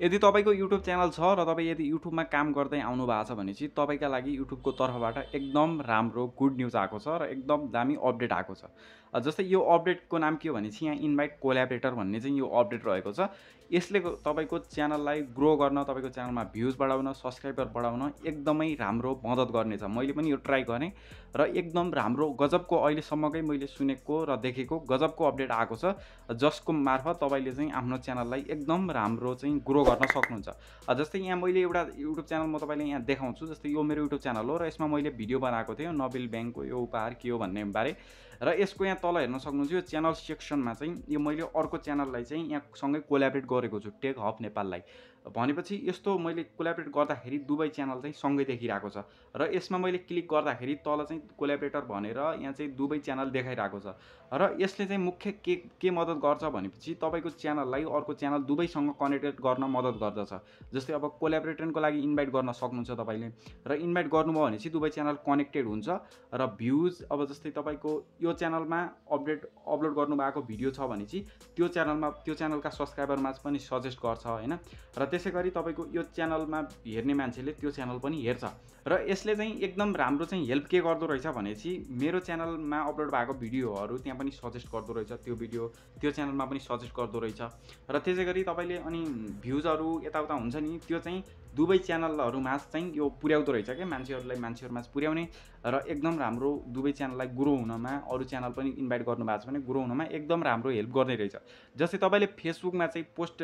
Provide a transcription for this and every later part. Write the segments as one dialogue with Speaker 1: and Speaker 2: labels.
Speaker 1: यदि तपाईको YouTube channel छ र तपाईँ यदि युट्युबमा काम गर्दै आउनु भएको छ भने चाहिँ तपाईँका लागि युट्युबको तर्फबाट एकदम राम्रो गुड न्युज आएको छ र एकदम दामी अपडेट आएको छ। जस्तै यो अपडेटको नाम के हो भने चाहिँ यहाँ इन्भाइट कोल्याबरेटर भन्ने चाहिँ यो अपडेट रहेको छ। यसले तपाईँको च्यानललाई ग्रो गर्न, तपाईँको च्यानलमा भ्युज बढाउन, सब्सक्राइबर बढाउन एकदमै राम्रो मद्दत गर्नेछ। मैले पनि यो ट्राई गरेँ र एकदम राम्रो गजबको अहिलेसम्मकै मैले सुनेको र देखेको गजबको अपडेट आएको छ, जसको मार्फत तपाईँले चाहिँ आफ्नो च्यानललाई एकदम राम्रो चाहिँ ग्रो गर्न सक्नुहुन्छ। जस्तै यहाँ मैले एउटा युट्युब च्यानल म तपाईँले यहाँ देखाउँछु। जस्तै यो मेरो युट्युब च्यानल हो र यसमा मैले भिडियो बनाएको थिएँ नोबेल ब्याङ्कको यो उपहार के हो भन्ने बारे, र यसको यहाँ तल हेर्न सक्नुहुन्छ यो च्यानल सेक्सनमा चाहिँ यो मैले अर्को च्यानललाई चाहिँ यहाँ सँगै कोल्याबरेट गरेको छु, टेक हब नेपाललाई। भनेपछि यस्तो मैले कोल्याबरेट गर्दाखेरि दुवै च्यानल चाहिँ सँगै देखिरहेको छ र यसमा मैले क्लिक गर्दाखेरि तल चाहिँ कोल्याबरेटर भनेर यहाँ चाहिँ दुवै च्यानल देखाइरहेको छ। र यसले चाहिँ मुख्य के मद्दत गर्छ भनेपछि तपाईँको च्यानललाई अर्को च्यानल दुवैसँग कनेक्टेड गर्न मद्दत गर्दछ। जस्तै अब कोल्याबरेटरको लागि इन्भाइट गर्न सक्नुहुन्छ तपाईँले, र इन्भाइट गर्नुभयो भने चाहिँ दुवै च्यानल कनेक्टेड हुन्छ र भ्युज अब जस्तै तपाईँको यो च्यानलमा अपलोड गर्नुभएको भिडियो छ भने चाहिँ त्यो च्यानलका सब्सक्राइबरमा पनि सजेस्ट गर्छ होइन। र त्यसै गरी तपाईँको यो च्यानलमा हेर्ने मान्छेले त्यो च्यानल पनि हेर्छ। र यसले चाहिँ एकदम राम्रो चाहिँ हेल्प के गर्दो रहेछ भनेपछि मेरो च्यानलमा अपलोड भएको भिडियोहरू त्यहाँ पनि सजेस्ट गर्दो रहेछ, त्यो भिडियो त्यो च्यानलमा पनि सजेस्ट गर्दो रहेछ। र त्यसै गरी तपाईँले अनि भ्युजहरू यताउता हुन्छ नि त्यो चाहिँ दुवै च्यानलहरूमा चाहिँ यो पुर्याउँदो रहेछ क्या, मान्छेहरूमा पुर्याउने र एकदम राम्रो दुवै च्यानललाई ग्रो हुनमा, अरू च्यानल पनि इन्भाइट गर्नु भएको छ भने ग्रो हुनमा एकदम राम्रो हेल्प गर्ने रहेछ। जस्तै तपाईँले फेसबुकमा चाहिँ पोस्ट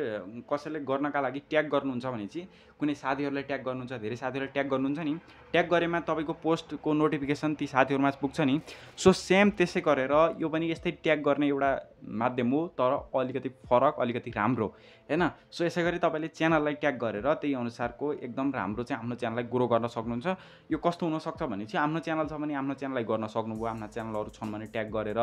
Speaker 1: कसैले गर्नका लागि ट्याग गर्नुहुन्छ भने चाहिँ कुनै साथीहरूलाई ट्याग गर्नुहुन्छ, धेरै साथीहरूलाई ट्याग गर्नुहुन्छ नि, ट्याग गरेमा तपाईँको पोस्टको नोटिफिकेसन ती साथीहरूमा पुग्छ नि। सो सेम त्यसै गरेर यो पनि यस्तै ट्याग गर्ने एउटा माध्यम हो, तर अलिकति फरक, अलिकति राम्रो होइन। सो यसै गरी तपाईँले च्यानललाई ट्याग गरेर त्यही अनुसारको एकदम राम्रो चाहिँ आफ्नो च्यानललाई ग्रो गर्न सक्नुहुन्छ। यो कस्तो हुनसक्छ भने चाहिँ आफ्नो च्यानल छ भने आफ्नो च्यानललाई गर्न सक्नुभयो, आफ्नो च्यानलहरू छन् भने ट्याग गरेर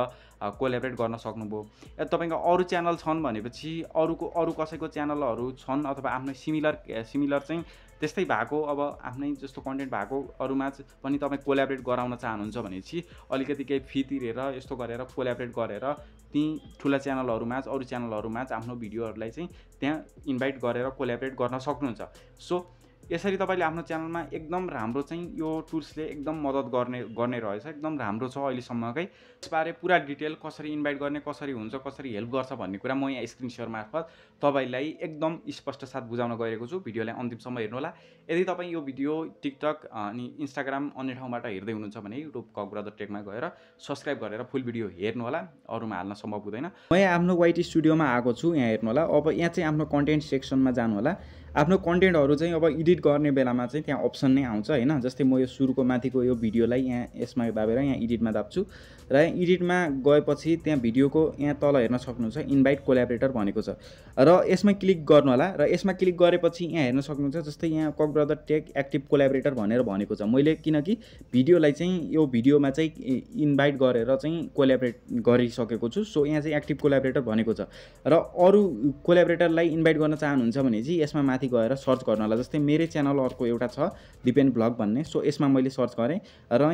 Speaker 1: कोल्याबरेट गर्न सक्नुभयो। तपाईँको अरू च्यानल छन् भनेपछि अरू कसैको च्यानलहरू छन् अथवा आफ्नो सिमिलर चाहिँ त्यस्तै भएको अब आफ्नै जस्तो कन्टेन्ट भएको अरूमा पनि तपाईँ कोल्याबरेट गराउन चाहनुहुन्छ भनेपछि अलिकति केही फी तिरेर यस्तो गरेर कोल्याबरेट गरेर ती ठुला च्यानलहरूमा अरू च्यानलहरूमा आफ्नो भिडियोहरूलाई चाहिँ त्यहाँ इन्भाइट गरेर कोल्याबरेट गर्न सक्नुहुन्छ। सो यसरी तपाईँले आफ्नो च्यानलमा एकदम राम्रो चाहिँ यो टुल्सले एकदम मद्दत गर्ने रहेछ, एकदम राम्रो छ अहिलेसम्मकै। यसबारे पुरा डिटेल कसरी इन्भाइट गर्ने, कसरी हुन्छ, कसरी हेल्प गर्छ भन्ने कुरा म यहाँ स्क्रिन शेयर मार्फत तपाईँलाई एकदम स्पष्ट साथ बुझाउन गइरहेको छु। भिडियोलाई अन्तिमसम्म हेर्नुहोला। यदि तपाईँ यो भिडियो टिकटक अनि इन्स्टाग्राम अन्य ठाउँबाट हेर्दै हुनुहुन्छ भने युट्युब कक ब्रदर टेकमा गएर सब्सक्राइब गरेर फुल भिडियो हेर्नुहोला, अरूमा हाल्न सम्भव हुँदैन। म यहाँ आफ्नो वाइटी स्टुडियोमा आएको छु, यहाँ हेर्नुहोला। अब यहाँ चाहिँ आफ्नो कन्टेन्ट सेक्सनमा जानुहोला। आफ्नो कन्टेन्टहरू चाहिँ अब एडिट गर्ने बेलामा चाहिँ त्यहाँ अप्सन नै आउँछ होइन। जस्तै म यो सुरुको माथिको यो भिडियोलाई यहाँ यसमा दाबेर यहाँ एडिटमा दाब्छु र यहाँ एडिटमा गएपछि त्यहाँ भिडियोको यहाँ तल हेर्न सक्नुहुन्छ इन्भाइट कोल्याबरेटर भनेको छ र यसमा क्लिक गर्नु होला। र यसमा क्लिक गरेपछि यहाँ हेर्न सक्नुहुन्छ जस्तै यहाँ कक ब्रदर टेक एक्टिभ कोल्याबरेटर भनेर भनेको छ। मैले किनकि भिडियोलाई चाहिँ यो भिडियोमा चाहिँ इन्भाइट गरेर चाहिँ कोल्याबरेट गरिसकेको छु, सो यहाँ चाहिँ एक्टिभ कोल्याबरेटर भनेको छ। र अरू कोल्याबरेटरलाई इन्भाइट गर्न चाहनुहुन्छ भने चाहिँ यसमा माथि गएर सर्च गर्न होला। जस्तै मेरै च्यानल अर्को एउटा छ दिपेन ब्लग भन्ने, सो यसमा मैले सर्च गरेँ र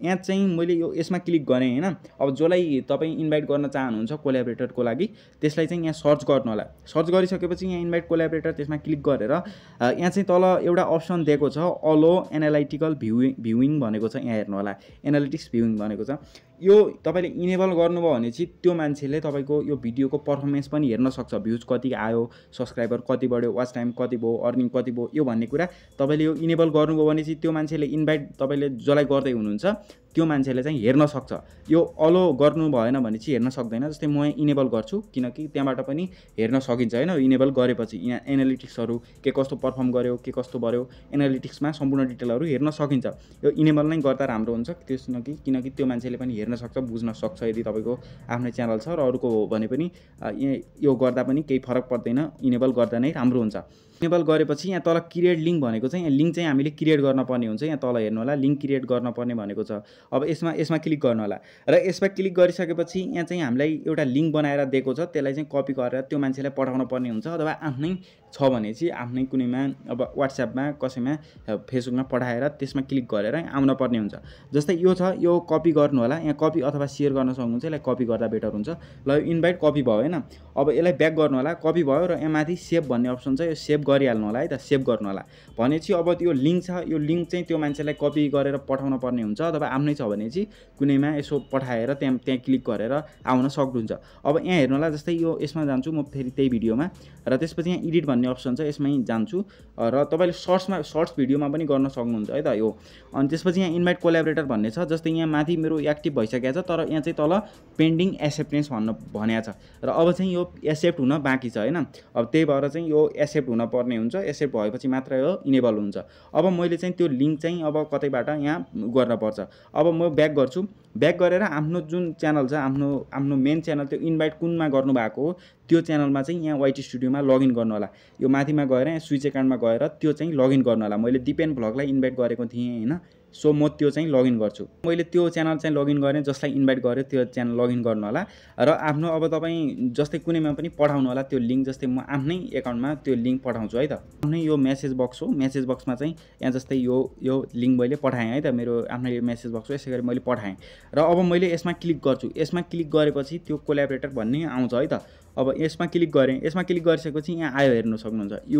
Speaker 1: यहाँ चाहिँ मैले यो यसमा क्लिक गरेँ होइन। अब जसलाई तपाईँ इन्भाइट गर्न चाहनुहुन्छ कोल्याबरेटरको लागि त्यसलाई चाहिँ यहाँ सर्च गर्नु होला। सर्च गरिसकेपछि यहाँ इन्भाइट कोल्याबरेटर त्यसमा क्लिक गरेर यहाँ चाहिँ तल एउटा अप्सन दिएको छ अलो एनालाइटिकल भ्युइङ भनेको छ, यहाँ हेर्नु होला एनालिटिक्स भ्युइङ भनेको छ। यो तपाईँले इनेबल गर्नुभयो भने चाहिँ त्यो मान्छेले तपाईँको यो भिडियोको पर्फर्मेन्स पनि हेर्न सक्छ, भ्युज कति आयो, सब्सक्राइबर कति बढ्यो, वाच टाइम कति भयो, अर्निङ कति भयो, यो भन्ने कुरा तपाईँले यो इनेबल गर्नुभयो भने चाहिँ त्यो मान्छेले इन्भाइट तपाईँले जसलाई गर्दै हुनुहुन्छ त्यो मान्छेले चाहिँ हेर्न सक्छ। यो अलो गर्नु भएन भने चाहिँ हेर्न सक्दैन। जस्तै म यहाँ इनेबल गर्छु किनकि त्यहाँबाट पनि हेर्न सकिन्छ होइन। इनेबल गरेपछि यहाँ एनालिटिक्सहरू के कस्तो पर्फर्म गर्यो, के कस्तो बढ्यो, एनालिटिक्समा सम्पूर्ण डिटेलहरू हेर्न सकिन्छ। यो इनेबल नै गर्दा राम्रो हुन्छ किनकि त्यो मान्छेले पनि हेर्न सक्छ, बुझ्न सक्छ यदि तपाईँको आफ्नै च्यानल छ। र अरूको हो भने पनि यो गर्दा पनि केही फरक पर्दैन, इनेबल गर्दा नै राम्रो हुन्छ। इनेबल गरेपछि यहाँ तल क्रिएट लिङ्क भनेको छ, यहाँ लिङ्क चाहिँ हामीले क्रिएट गर्न पर्ने हुन्छ। यहाँ तल हेर्नु होला लिङ्क क्रिएट गर्न पर्ने भनेको छ। अब यसमा क्लिक गर्नु होला र यसमा क्लिक गरिसकेपछि यहाँ चाहिँ हामीलाई एउटा लिङ्क बनाएर दिएको छ, त्यसलाई चाहिँ कपी गरेर त्यो मान्छेलाई पठाउन पर्ने हुन्छ, अथवा आफ्नै छ भने चाहिँ आफ्नै कुनैमा अब WhatsAppमा कसैमा फेसबुकमा पठाएर त्यसमा क्लिक गरेर आउन पर्ने हुन्छ। जस्तै यो छ, यो कपी गर्नु होला, यहाँ कपी अथवा सेयर गर्न सक्नुहुन्छ, यसलाई कपी गर्दा बेटर हुन्छ। ल इन्भाइट कपी भयो हैन, अब यसलाई ब्याक गर्नु होला, कपी भयो र यहाँ माथि सेभ भन्ने अप्सन छ, यो सेभ गरिहाल्नु होला है त, सेभ गर्नु होला। भनेपछि अब त्यो लिङ्क छ, यो लिङ्क चाहिँ त्यो मान्छेलाई कपी गरेर पठाउन पर्ने हुन्छ, अथवा आफ्नै छ भने चाहिँ कुनैमा यसो पठाएर त्यहाँ क्लिक गरेर आउन सक्नुहुन्छ। अब यहाँ हेर्नु होला, जस्तै यो यसमा जान्छु म फेरि त्यही भिडियोमा, र त्यसपछि यहाँ एडिट भन्ने अप्सन छ, यसमै जान्छु र तपाईँले सर्ट्स भिडियोमा पनि गर्न सक्नुहुन्छ है त यो। अनि त्यसपछि यहाँ इन्भाइट कोल्याबोरेटर भन्ने छ, जस्तै यहाँ माथि मेरो एक्टिभ भइसकेको छ, तर यहाँ चाहिँ तल पेन्डिङ एक्सेप्टेन्स भनेको छ र अब चाहिँ यो एक्सेप्ट हुन बाँकी छ हैन। अब त्यही भएर चाहिँ यो एक्सेप्ट हुन पर्ने हुन्छ, एक्सेप्ट भएपछि मात्र यो इनेबल हुन्छ। अब मैले चाहिँ त्यो लिङ्क चाहिँ अब कतैबाट यहाँ गर्न पर्छ। अब म ब्याक गर्छु, ब्याक गरेर आफ्नो जुन च्यानल छ, आफ्नो मेन च्यानल, त्यो इन्भाइट कुनमा गर्नुभएको हो त्यो च्यानलमा चाहिँ यहाँ YT स्टुडियोमा लगइन गर्नु होला। यो माथिमा गएर यहाँ स्विच एकाउन्टमा गएर त्यो चाहिँ लगइन गर्नु होला। मैले दिपेन भ्लगलाई इन्भाइट गरेको थिएँ हैन, सो म त्यो चाहिँ लगइन गर्छु। मैले त्यो च्यानल चाहिँ लगइन गरेँ, जसलाई इन्भाइट गरेँ त्यो च्यानल लगइन गर्नु होला र आफ्नो अब तपाईँ जस्तै कुनैमा पनि पठाउनु होला त्यो लिङ्क। जस्तै म आफ्नै एकाउन्टमा त्यो लिङ्क पठाउँछु है त। आफ्नै यो मेसेज बक्स हो, मेसेज बक्समा चाहिँ यहाँ जस्तै यो लिङ्क मैले पठाएँ है त, मेरो आफ्नै मेसेज बक्स हो, यसै गरी मैले पठाएँ र अब मैले यसमा क्लिक गर्छु। यसमा क्लिक गरेपछि त्यो कोल्याबोरेटर भन्ने आउँछ है त। अब यसमा क्लिक गरेँ, यसमा क्लिक गरिसकेपछि यहाँ आयो, हेर्नु सक्नुहुन्छ,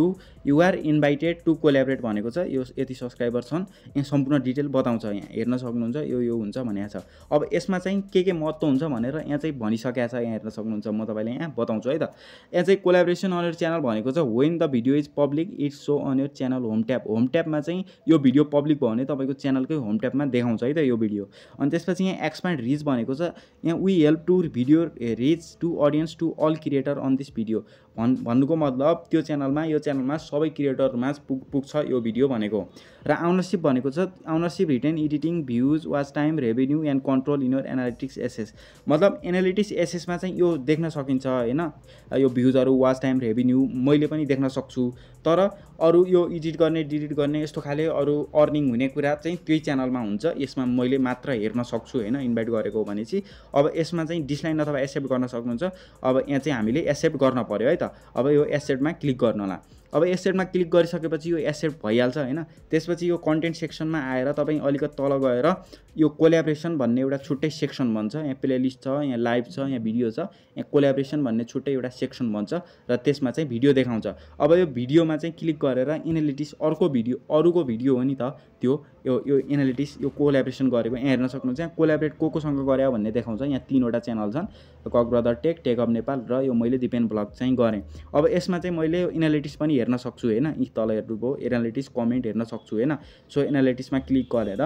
Speaker 1: यु आर इन्भाइटेड टु कोल्याबोरेट भनेको छ। यो यति सब्सक्राइबर छन्, यहाँ सम्पूर्ण डिटेल बताउँछ, यहाँ हेर्न सक्नुहुन्छ, यो हुन्छ भनेको छ। अब यसमा चाहिँ के महत्त्व हुन्छ भनेर यहाँ चाहिँ भनिसकेको छ, यहाँ हेर्न सक्नुहुन्छ, म तपाईँलाई यहाँ बताउँछु है त। यहाँ चाहिँ कोल्याबोरेसन अन योर च्यानल भनेको छ, when the video is public it shows on your channel home tab. Home ट्याबमा चाहिँ यो भिडियो पब्लिक भयो भने तपाईँको च्यानलकै होम ट्याबमा देखाउँछ है त यो भिडियो। अनि त्यसपछि यहाँ एक्सपान्ड रिच भनेको छ, यहाँ we help to video reach to audience to all creator on this video. भन्नुको मतलब यो च्यानलमा सबै क्रिएटरमा पुग्छ यो भिडियो भनेको। र आउनरसिप भनेको छ, ownership retain editing views watch time revenue and control in your analytics access. मतलब एनालिटिक्स एसेसमा चाहिँ यो देख्न सकिन्छ हैन, यो भ्युजहरू, वाच टाइम, रेभेन्यू मैले पनि देख्न सक्छु। तर अरू यो एडिट गर्ने, डिलिट गर्ने यस्तो खाले अरू अर्निङ हुने कुरा चाहिँ त्यही च्यानलमा हुन्छ, यसमा मैले मात्र हेर्न सक्छु हैन, इन्भाइट गरेको भने चाहिँ। अब यसमा चाहिँ डिस्लाइन अथवा एक्सेप्ट गर्न सक्नुहुन्छ। अब यहाँ चाहिँ हामीले एक्सेप्ट गर्न पर्यो है त। अब यो एक्सेप्टमा क्लिक गर्नु होला। अब एक्सेप्टमा क्लिक गरिसकेपछि यो एक्सेप्ट भइहाल्छ हैन। त्यसपछि यो कन्टेन्ट सेक्सनमा आएर तपाईँ अलिकति तल गएर यो कोल्याबोरेसन भन्ने एउटा छुट्टै सेक्सन भन्छ, यहाँ प्लेलिस्ट छ, यहाँ लाइभ छ, यहाँ भिडियो छ, यहाँ कोल्याबोरेसन भन्ने छुट्टै एउटा सेक्सन भन्छ र त्यसमा चाहिँ भिडियो देखाउँछ। अब यो भिडियोमा चाहिँ क्लिक गरेर एनालिटिक्स अरूको भिडियो हो नि त, त्यो यो एनालिटिक्स यो कोल्याबोरेसन गरेको यहाँ हेर्न सक्नुहुन्छ। यहाँ कोल्याबोरेट कोसँग गरे भन्ने देखाउँछ। यहाँ 3वटा च्यानल छन्, कक brother tech, tech of Nepal र यो मैले दिपेन भ्लग चाहिँ गरेँ। अब यसमा चाहिँ मैले एनालिटिक्स पनि हेर्न सक्छु हैन, यी तल हेर्नुभयो एनालिटिक्स कमेन्ट हेर्न सक्छु हैन। सो एनालिटिक्समा क्लिक गरेर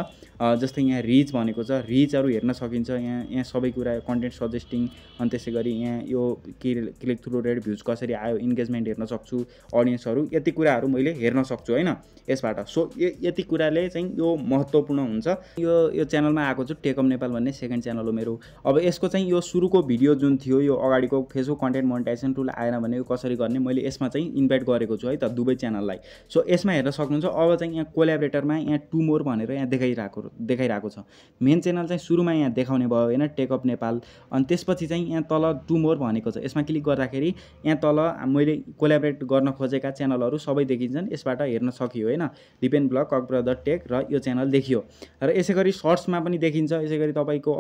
Speaker 1: जस्तै यहाँ रिच भनेको छ, रिचहरू हेर्न सकिन्छ। यहाँ सबै कुरा कन्टेन्ट सजेस्टिङ, अनि त्यसै गरी यहाँ यो क्लिक थ्रु रेट, भ्युज कसरी आयो, इन्गेजमेन्ट हेर्न सक्छु, अडियन्सहरू, यति कुराहरू मैले हेर्न सक्छु हैन यसबाट। सो यति कुराले चाहिँ यो महत्त्वपूर्ण हुन्छ। यो च्यानलमा आएको छु, टेक अफ नेपाल भन्ने सेकेन्ड च्यानल हो मेरो। अब यसको चाहिँ यो सुरुको भिडियो जुन थियो, यो अगाडिको फेसबुक कन्टेन्ट मोनेटाइजेसन टुल आएन भने यो कसरी गर्ने, मैले यसमा चाहिँ इन्भाइट गरेको छु है त दुवै च्यानललाई। सो यसमा हेर्न सक्नुहुन्छ। अब चाहिँ यहाँ कोल्याबोरेटरमा यहाँ टु मोर भनेर यहाँ देखाइरहेको छ। मेन च्यानल चाहिँ सुरुमा यहाँ देखाउने भयो हैन, टेक अफ नेपाल। अनि त्यसपछि चाहिँ यहाँ तल टु मोर भनेको छ, यसमा क्लिक गर्दाखेरि यहाँ तल मैले कोल्याबोरेट गर्न खोजेका च्यानलहरू सबै देखिन्छन्, यसबाट हेर्न सकियो हैन। दिपेन भ्लग, कक ब्रदर टेक र यो च्यानल देखियो। र यसै गरी सर्ट्समा पनि देखिन्छ। यसै गरी तपाईँको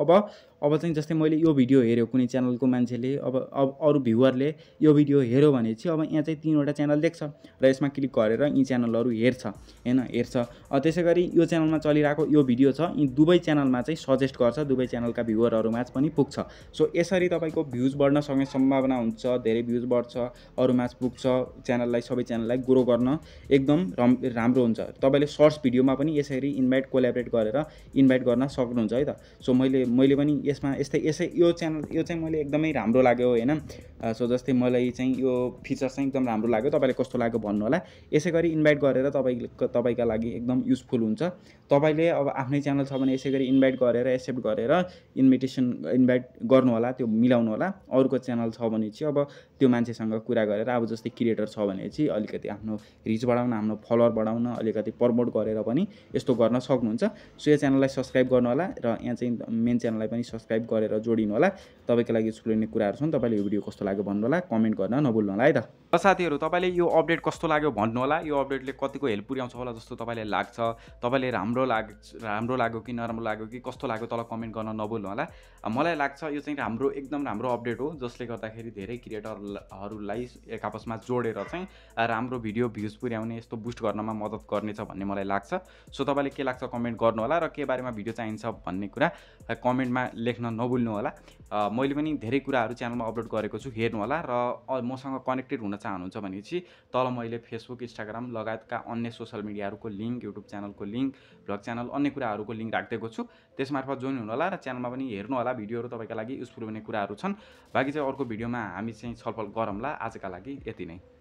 Speaker 1: अब चाहिँ जस्तै मैले यो भिडियो हेऱ्यो कुनै च्यानलको मान्छेले, अब अरू भ्युवरले यो भिडियो हेऱ्यो भने चाहिँ अब यहाँ चाहिँ 3वटा च्यानल देख्छ र यसमा क्लिक गरेर यी च्यानलहरू हेर्छ हैन, हेर्छ। त्यसै गरी यो च्यानलमा चलिरहेको यो भिडियो छ, यी दुवै च्यानलमा चाहिँ सजेस्ट गर्छ, दुवै च्यानलका भ्युवरहरूमा पनि पुग्छ। सो यसरी तपाईँको भ्युज बढ्न सक्ने सम्भावना हुन्छ, धेरै भ्युज बढ्छ, अरूमा पुग्छ, सबै च्यानललाई ग्रो गर्न एकदम राम्रो हुन्छ। तपाईँले सर्ट्स भिडियोमा पनि यसरी इन्भाइट कोल्याबोरेट गरेर इन्भाइट गर्न सक्नुहुन्छ है त। सो मैले पनि यसमा यसै यो चाहिँ मैले एकदमै राम्रो लाग्यो हैन। सो जस्तै मलाई चाहिँ यो फिचर चाहिँ एकदम राम्रो लाग्यो, तपाईँलाई कस्तो लाग्यो भन्नु होला। यसै गरी इन्भाइट गरेर तपाईँका लागि एकदम युजफुल हुन्छ। तपाईँले अब आफ्नै च्यानल छ भने यसै गरी इन्भाइट गरेर एक्सेप्ट गरेर इन्भाइट गर्नु होला, त्यो मिलाउनु होला। अरूको च्यानल छ भने चाहिँ अब त्यो मान्छेसँग कुरा गरेर अब जस्तै क्रिएटर छ भने चाहिँ अलिकति आफ्नो रिच बढाउन, आफ्नो फलोवर बढाउन अलिकति प्रमोट गरेर पनि यस्तो गर्न सक्नुहुन्छ। सो यो च्यानललाई सब्सक्राइब गर्नु होला र यहाँ चाहिँ मेन च्यानललाई पनि सब्सक्राइब गरेर जोडिनु होला। तपाईँको लागि युजफुल हुने कुराहरू छन्। तपाईँले यो भिडियो कस्तो लाग्यो भन्नु होला, कमेन्ट गर्न नभुल्नु होला है त। साथीहरू, तपाईँले यो अपडेट कस्तो लाग्यो भन्नु होला। यो अपडेटले कतिको हेल्प पुर्याउँछ होला जस्तो तपाईँलाई लाग्छ? तपाईँले राम्रो लाग्यो कि नराम्रो लाग्यो कि कस्तो लाग्यो तल कमेन्ट गर्न नभुल्नु होला। मलाई लाग्छ यो चाहिँ एकदम राम्रो अपडेट हो, जसले गर्दाखेरि धेरै क्रिएटरहरूलाई एक आपसमा जोडेर चाहिँ राम्रो भिडियो भ्युज पुर्याउने यस्तो बुस्ट गर्नमा मद्दत गर्नेछ भन्ने मलाई लाग्छ। सो तपाईँले के लाग्छ कमेन्ट गर्नु होला र के बारेमा भिडियो चाहिन्छ भन्ने कुरा कमेन्टमा लेख्न नभुल्नु होला। मैले पनि धेरै कुराहरू च्यानलमा अपलोड गरेको छु, हेर्नु होला। र मसँग कनेक्टेड हुन चाहनुहुन्छ भने चाहिँ तल मैले फेसबुक, इन्स्टाग्राम लगायतका अन्य सोसल मिडियाहरूको लिङ्क, युट्युब च्यानलको लिङ्क, भ्लग च्यानल, अन्य कुराहरूको लिङ्क राखिदिएको छु। त्यसमार्फत जोइन हुनु होला र च्यानलमा पनि हेर्नु होला। भिडियोहरू तपाईँका लागि युजफुल हुने कुराहरू छन्। बाँकी चाहिँ अर्को भिडियोमा हामी चाहिँ छलफल गरौँला। आजका लागि यति नै।